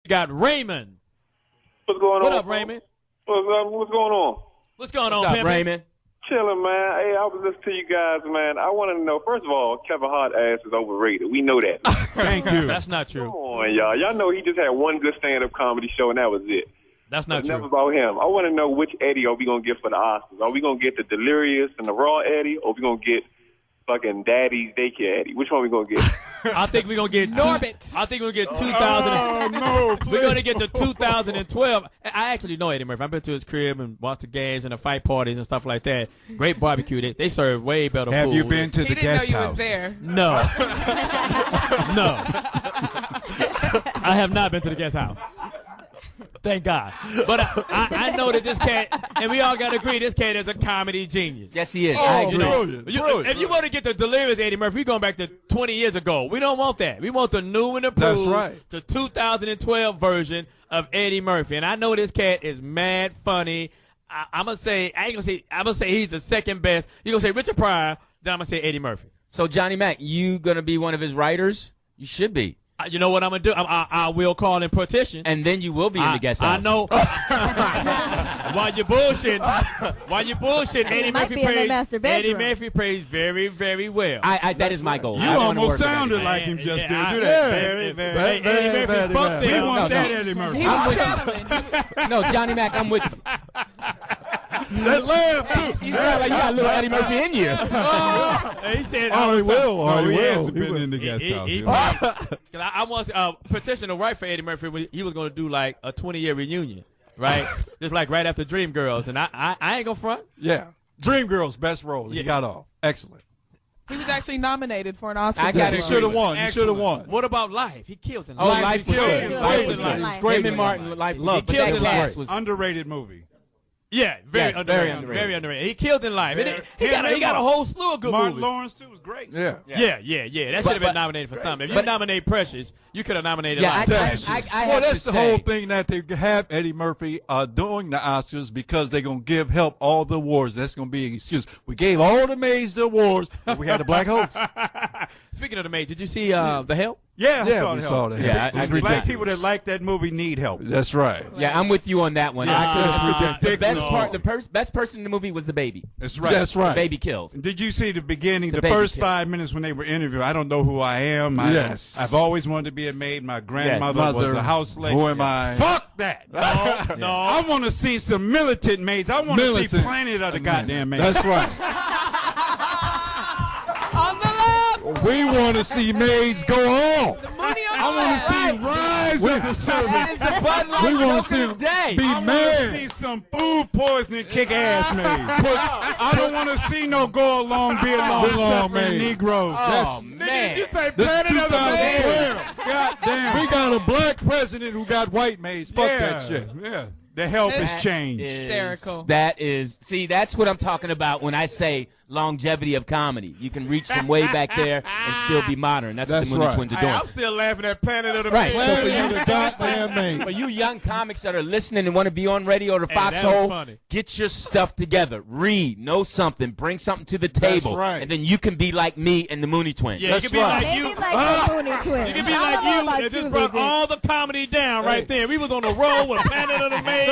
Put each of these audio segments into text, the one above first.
We got Raymond. What's going on? What up, Raymond? What's going on? What's going on, What's up, Raymond? Chilling, man. Hey, I was listening to you guys, man. I want to know, first of all, Kevin Hart ass is overrated. We know that. Thank you. That's not true. Come on, y'all. Y'all know he just had one good stand-up comedy show, and that was it. That's not It's true. never about him. I want to know which Eddie are we going to get for the Oscars. Are we going to get the Delirious and the Raw Eddie, or are we going to get fucking Daddy's Daycare Eddie? Which one are we going to get? I think we're going to get Norbit. I think we're going to get 2000. Oh, no, We're going to get the 2012. I actually know Eddie Murphy. I've been to his crib and watched the games and the fight parties and stuff like that. Great barbecue. They serve way better food. Have you been to He the didn't know guest you was house? there. No. No. I have not been to the guest house. Thank God. But I know that this cat, and we all got to agree, this cat is a comedy genius. Yes, he is. Oh, I agree. brilliant. If you want to get the Delirious Eddie Murphy, we're going back to 20 years ago. We don't want that. We want the new and That's improved, right. the 2012 version of Eddie Murphy. And I know this cat is mad funny. I'm going to say, I'm going to say he's the second best. You're going to say Richard Pryor, then I'm going to say Eddie Murphy. So, Johnny Mac, you going to be one of his writers? You should be. You know what I'm going to do? I will call in petition. And then you will be in the guest house. I know. While you're bullshitting, Eddie might Murphy be in the plays. master Eddie bedroom. Murphy plays very, very well. That is my goal. You I wanna almost work with sounded Eddie. like him just did. Yeah, Do I- that. very, very. Very, Eddie Murphy, very, fuck very. them. We want No, that no. Eddie Murphy. He was channeling. No, Johnny Mac, I'm with you. That laugh, too. You sound like you got a little Eddie Murphy in you. He said, Oh, he will. Oh, Oh, he will. has been in the guest house. Cause I want petition to write for Eddie Murphy when he was going to do like a 20-year reunion, right? Just like right after Dreamgirls, and I ain't gonna front. Yeah. Dreamgirls, best role. He got off. Excellent. He was actually nominated for an Oscar. I for gotta He that agree. should have role. won. He should have won. What about Life? He killed in Oh, Life. Life was Great. good. Great. Life was Great. good. Great. Him and Martin, Life was Love good. But killed that in cast Life. was Underrated movie. Yeah, very Yes, underrated. very underrated. Very underrated. He killed in Life. And Very- he got a whole slew of good Martin movies. Lawrence, too, was great. Yeah. Yeah. That should have been but- nominated for something. If you but- nominate Precious, you could have nominated Yeah, Life. I Well, have that's to the say, whole thing that they have Eddie Murphy doing the Oscars because they're going to help all the awards. That's going to be an excuse. We gave all the maids the awards, but we had the black host. Speaking of the maid, did you see The Help? Yeah, we saw that. Yeah, I agree. Black people that like that movie need help. That's right. Yeah, I'm with you on that one. The best no. part, the best person in the movie was the baby. That's right. That's The right. baby killed. Did you see the beginning, the baby first killed. 5 minutes when they were interviewing? I don't know who I am. Yes. I've always wanted to be a maid. My grandmother was a house slave. Who am I? Fuck that. No. I want to see some militant maids. I want to see Militant. Planet of the goddamn maids. That's right. On the left. We want to see maids go off. Money on I the want left. to see rise of the servants. the Bud Light We want joke to see of the them day. be I want to mad. see some food poisoning kick ass maids. But I don't want to see no go along, be along, Be along, suffering man. Negroes. Oh, man. say This Planet of the Apes? 2012. God damn. We got a black president who got white maids. Fuck that shit. Yeah. The help That has changed. Hysterical. That's what I'm talking about when I say longevity of comedy. You can reach from way back there and still be modern. That's what That's the Mooney right. Twins are Hey, doing. I'm still laughing at Planet of the Right. Apes. So for Man, you, the goddamn maid. for you young comics that are listening and want to be on radio or the Hey, that was Foxxhole, funny. get your stuff together. Read, know something, bring something to the table, right. and then you can be like me and the Mooney Twins. Yeah, you can be right. like They you. be like the Mooney Twins. You can be I like don't know you. about It just you, brought Lizzie. all the comedy down right there. We was on the road with Planet of the Maids,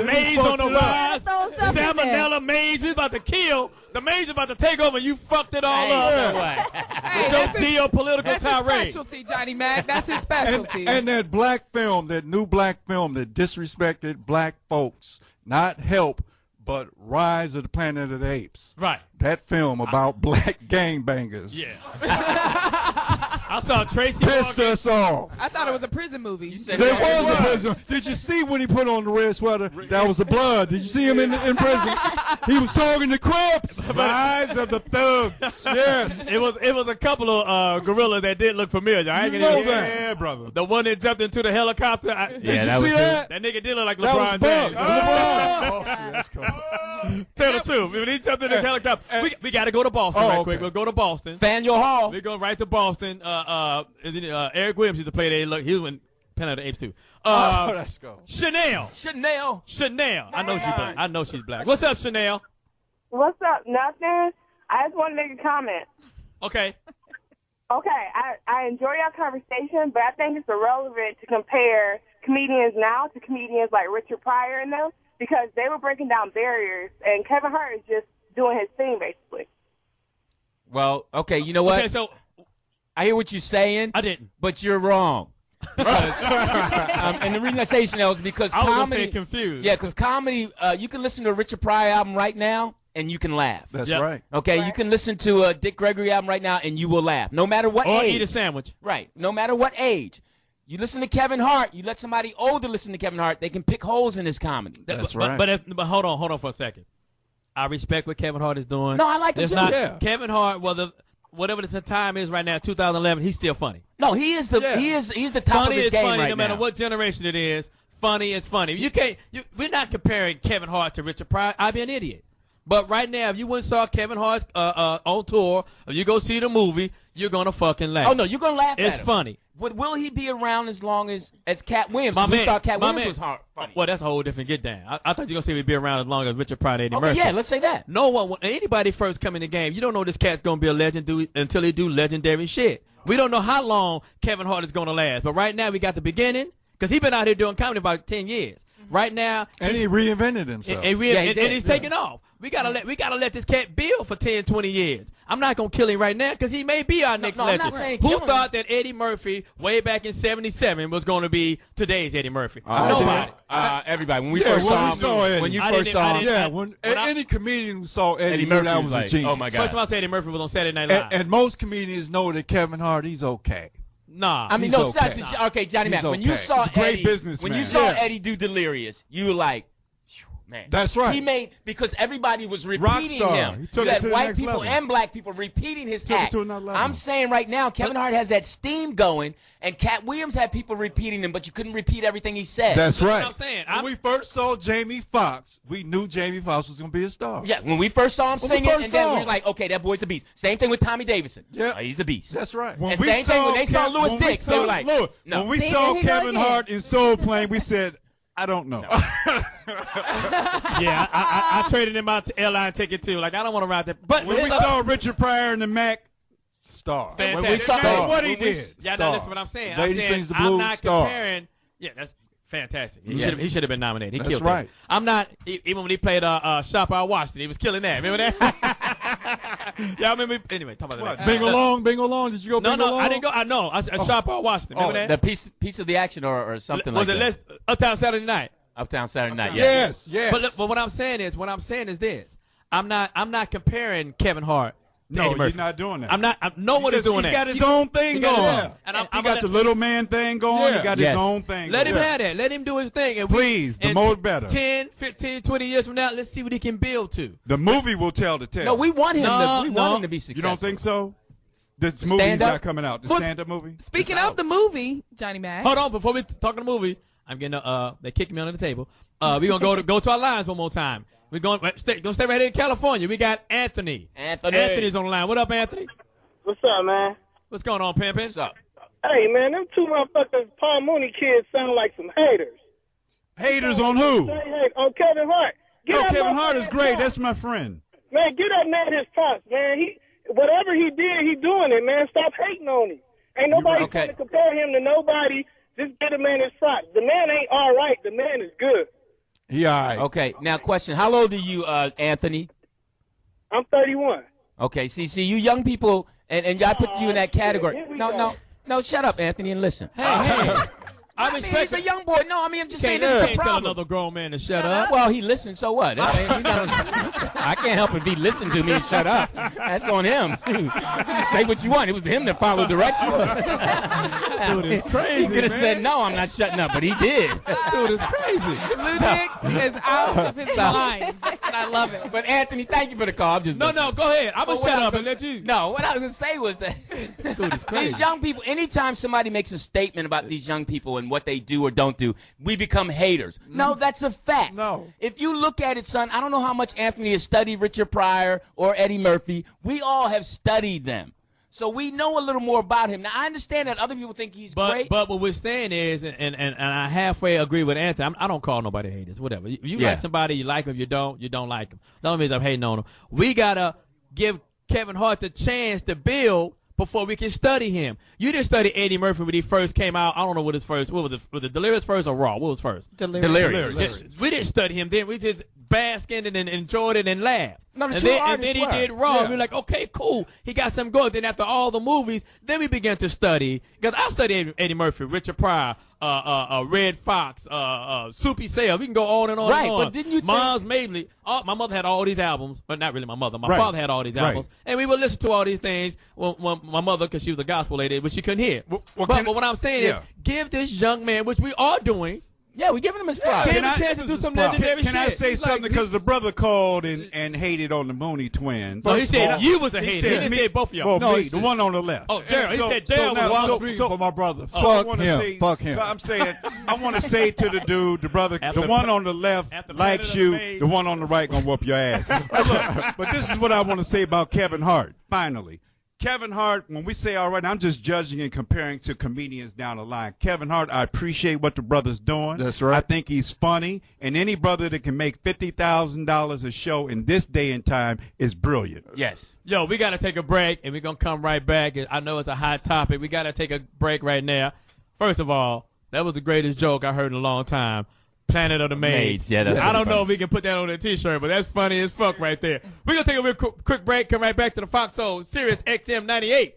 Maids on the rise, Throw something there. Salmonella Maids. We was about to kill. The Maids about to take over, and you fucked it all Ain't up. no way. Hey, With your that's his, geopolitical that's his tirade. specialty, Johnny Mac. That's his specialty. And that black film, that new black film that disrespected black folks, not Help, but Rise of the Planet of the Apes. Right. That film about black gangbangers Yeah. I saw Tracy pissed Morgan. us off. I thought it was a prison movie. said There it was a prison. Did you see when he put on the red sweater? That was the blood. Did you see him in prison? He was talking to Crips. Rise of the thugs. Yes. It was a couple of gorillas that did look familiar. I ain't You gonna know even- that. Yeah, brother. The one that jumped into the helicopter. Did you see that? That nigga did look like That LeBron was Buck. James. LeBron. Tell the truth. When he jumped in the helicopter, we got to go to Boston right okay. quick. We'll go to Boston. Faneuil Hall. We go right to Boston. Eric Williams used to play there. Look, he was in Planet of the Apes too. Let's go. Chanel. I know she's black. I know she's black. What's up, Chanel? What's up? Nothing. I just want to make a comment. Okay. Okay, I enjoy our conversation, but I think it's irrelevant to compare comedians now to comedians like Richard Pryor and them, because they were breaking down barriers, and Kevin Hart is just doing his thing, basically. Well, okay, you know what? Okay, so I hear what you're saying. I didn't. But you're wrong. Because, and the reason I say Chanel is because I was comedy. gonna say confused. Yeah, because comedy, you can listen to a Richard Pryor album right now and you can laugh. That's Yep. right. Okay, you can listen to a Dick Gregory album right now and you will laugh, no matter what Or age. eat a sandwich. Right, no matter what age. You listen to Kevin Hart, you let somebody older listen to Kevin Hart, they can pick holes in his comedy. That's but, right. But hold on for a second. I respect what Kevin Hart is doing. No, I like him It's too. not Yeah. Kevin Hart. Well, whatever the time is right now, 2011, he's still funny. No, he is the Yeah. he's the top Funny of his is game funny, right no matter now. what generation it is. Funny is funny. You can't. We're not comparing Kevin Hart to Richard Pryor. I'd be an idiot. But right now, if you went and saw Kevin Hart's on tour, or you go see the movie, you're gonna fucking laugh. Oh no, you're gonna laugh It's at him. funny. But will he be around as long as Cat Williams? My We man, thought Cat my Williams man. was funny. Well, that's a whole different get down. I thought you were gonna say he'd be around as long as Richard Pryor and Eddie Okay, Murphy. yeah, let's say that. No one, when anybody first come in the game, you don't know this cat's gonna be a legend until he do legendary shit. We don't know how long Kevin Hart is gonna last, but right now we got the beginning because he's been out here doing comedy about 10 years. Right now, And he reinvented himself. and he's taking off. We gotta let this cat build for 10, 20 years. I'm not gonna kill him right now because he may be our next no, I'm legend. not saying Who kill him. thought that Eddie Murphy way back in '77 was gonna be today's Eddie Murphy? I Nobody. did. Everybody. When we Yeah, first when saw we him, saw Eddie. when you I first didn't- saw I him, didn't- Yeah, when I- any comedian who saw Eddie, Eddie knew Murphy that was was like, a genius. oh my God. First of all, I said Eddie Murphy was on Saturday Night Live. And most comedians know that Kevin Hart, he's okay. Nah, I mean, He's no, okay. seriously, okay, Johnny He's Mac. When you okay. saw He's a great Eddie, businessman. when you saw Yeah. Eddie do Delirious, you were like, "Phew, man, That's right. He made because everybody was repeating Rockstar. him. He took You it had to the white next people level. and black people repeating his Took it act. to another level. I'm saying right now, Kevin Hart has that steam going, and Cat Williams had people repeating him, but you couldn't repeat everything he said. That's right. what I'm saying. When we first saw Jamie Foxx, we knew Jamie Foxx was going to be a star. Yeah, when we first saw him When we singing, first and then saw we him. were like, okay, that boy's a beast. Same thing with Tommy Davidson. Yeah. He's a beast. That's right. When And we same thing when saw they saw Louis when we Dix, they were like, look, no. when we See, saw there he go Kevin again. Hart in Soul Plane, we said, I don't know. yeah, I traded him out to airline ticket too. Like I don't want to ride that. But When we saw Richard Pryor and the Mac, star. Fantastic. When we saw- Look what he When we- did. Yeah, Star. now listen what I'm saying. Lady I'm saying Sings the I'm Blues, not star. comparing. Yeah, that's fantastic. He Yes. should have been nominated. He That's killed right. that. I'm not even when he played Shop I Washington. He was killing that. Remember that? Y'all remember? Anyway, talk about What? that. Bing along, bing along. Did you go No, bing no, along? I didn't go. I know. I Shop I Washington. Remember that? The piece of the action or something Was like it that. Uptown Saturday Night? Uptown Saturday Night. Yeah. Yes, yes. But what I'm saying is this. I'm not comparing Kevin Hart to No, Eddie you're Murphy. not doing that. I'm not. No one is doing He's that. got his own thing He got his going. own. And I'm He got gonna- the little man thing going. Yeah. He got Yes. his own thing Let him going. have that. Let him do his thing. And Please, the and more the better. 10, 15, 20 years from now, let's see what he can build to. The movie will tell the tale. No, we want him. No, We no. want him to be You successful. don't think so? This movie's stand-up? not coming out. The Well, stand-up movie? Speaking of the movie, Johnny Mac. Hold on, before we talk the movie, I'm getting they kicked me under the table. We're gonna go to our lines one more time. We're gonna stay right here in California. We got Anthony. Anthony's on the line. What up, Anthony? What's up, man? What's going on, Pimpin'? What's up? Hey, man, them two motherfuckers, Paul Mooney kids, sound like some haters. Haters on who? Say, hey, on Kevin Hart. Get No, that Kevin Hart is motherfucker great. props. That's my friend. Man, get that man his props, man. Whatever he did, he doing it, man. Stop hating on him. Ain't nobody Okay. trying to compare him to nobody. Just get a man his props. The man ain't all right. The man is good. He all right. Okay, now question. How old are you, Anthony? I'm 31. Okay, see, you young people, and I put you in that category. Here we No, go. no, shut up, Anthony, and listen. Hey, I I mean, respect he's a young boy. No, I mean, I'm just saying this is the Can't tell problem. another grown man to shut up. Well, he listens, so what? I can't help if he listened to me and shut up. That's on him. You say what you want. It was him that followed directions. Dude, it's crazy. He could have man. said, no, I'm not shutting up, but he did. Dude, it's crazy. Lou Dix is out of his mind, and I love it. But, Anthony, thank you for the call. I'm just No, go ahead. I'm But gonna what shut I was up and gonna- let you. No, what I was going to say was that Dude, it's crazy. these young people, anytime somebody makes a statement about these young people and what they do or don't do, we become haters. No, that's a fact. No. If you look at it, son, I don't know how much Anthony has studied Richard Pryor or Eddie Murphy. We all have studied them. So we know a little more about him. Now, I understand that other people think he's great. But what we're saying is, and I halfway agree with Anthony. I don't call nobody haters. Whatever. If you Yeah. like somebody, you like them. You don't like them. The only reason I'm hating on them. We gotta give Kevin Hart the chance to build before we can study him. You didn't study Eddie Murphy when he first came out. I don't know what his first. What was it? Was it Delirious first or Raw? What was first? Delirious. We didn't study him then. We just basked in it and enjoyed it and laughed. No, the and, two then, artists and then he were. did Raw. We were like, okay, cool. He got something going. Then after all the movies, then we began to study. Because I studied Eddie Murphy, Richard Pryor, Red Fox, Soupy Sale. We can go on and on Right, and on. but didn't you Mons Mabley. My mother had all these albums, but not really my mother. My Right. father had all these albums. And we would listen to all these things when my mother, because she was a gospel lady, but she couldn't hear. Well, but what I'm saying is, give this young man, which we are doing, Yeah, we're giving him his props. give him a chance to do some legendary Can shit. I say He's something? like- Because the brother called and hated on the Mooney twins. So he First of said all, you was a hater. He didn't me- say both of y'all. Well, No, me, he the said- one on the left. Oh, Daryl. He So- said so Daryl now- was so- speaking so- for my brother. So I Fuck want to him. say, Fuck him. I'm saying, I want to say to the dude, the brother, After the one on the left after likes Planet of you, the Apes. the one on the right gonna whoop your ass. But this is what I want to say about Kevin Hart. Finally, Kevin Hart. When we say all right, I'm just judging and comparing to comedians down the line. Kevin Hart, I appreciate what the brother's doing. That's right. I think he's funny, and any brother that can make $50,000 a show in this day and time is brilliant. Yes. Yo, we got to take a break, and we're going to come right back. I know it's a hot topic. We got to take a break right now. First of all, that was the greatest joke I heard in a long time. Planet of the Maids. Yeah, that's I don't funny. know if we can put that on a T-shirt, but that's funny as fuck right there. We're going to take a real quick break, come right back to the Foxxhole, Sirius XM 98.